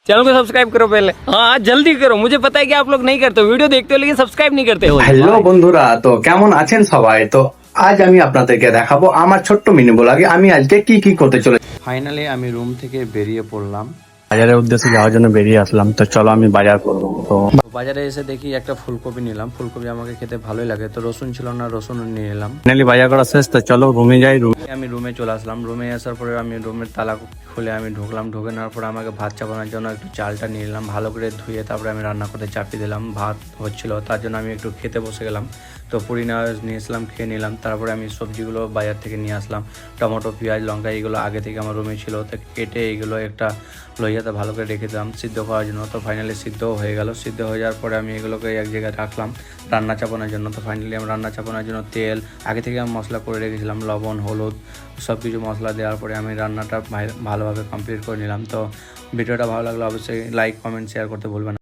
Channel को subscribe करो पहले। हाँ जल्दी करो, मुझे पता है कि आप लोग नहीं करते हो, वीडियो देखते हो लेकिन सब्सक्राइब नहीं करते हो। হ্যালো বন্ধুরা, তো কেমন আছেন সবাই? তো আজ আমি আপনাদেরকে দেখাবো আমার ছোট্ট মিনি ব্লগে আমি আজকে কি কি করতে চলেছি। ফাইনালি আমি রুম থেকে বেরিয়ে পড়লাম। বাজারের উদ্দেশ্যে যাওয়ার জন্য বেরিয়ে আসলাম। তো চলো আমি বাজার করবো। তো তো বাজারে এসে দেখি একটা ফুলকপি নিলাম, ফুলকপি আমাকে খেতে ভালোই লাগে, তো রসুন ছিল না, রসুন নিয়ে এলাম। ফাইনালি বাজার করা শেষ, তো চলো রুমে যাই। আমি রুমে চলে আসলাম। রুমে আসার পরে আমি রুমের তালা খুলে আমি ঢুকলাম। ঢুকে নেওয়ার পরে আমাকে ভাত চাপানোর জন্য একটু চালটা নিয়ে এলাম, ভালো করে ধুয়ে তারপরে আমি রান্না করতে চাপিয়ে দিলাম। ভাত হচ্ছিল, তার জন্য আমি একটু খেতে বসে গেলাম। তো পুরি নিয়ে আসলাম, খেয়ে নিলাম। তারপরে আমি সবজিগুলো বাজার থেকে নিয়ে আসলাম, টমেটো, পেঁয়াজ, লঙ্কা, এগুলো আগে থেকে আমার রুমে ছিল, তো কেটে এইগুলো একটা লইয়াতে ভালো করে রেখে দিলাম সিদ্ধ করার জন্য। তো ফাইনালি সিদ্ধও হয়ে গেল। সিদ্ধ হয়ে যাওয়ার পরে আমি এগুলোকে এক জায়গায় রাখলাম রান্না চাপানোর জন্য। তো ফাইনালি আমি রান্না চাপানোর জন্য তেল আগে থেকে আমি মশলা করে রেখেছিলাম, লবণ, হলুদ, সব কিছু মশলা দেওয়ার পরে আমি রান্নাটা ভালোভাবে কমপ্লিট করে নিলাম। তো ভিডিওটা ভালো লাগলে অবশ্যই লাইক, কমেন্ট, শেয়ার করতে ভুলবেন না।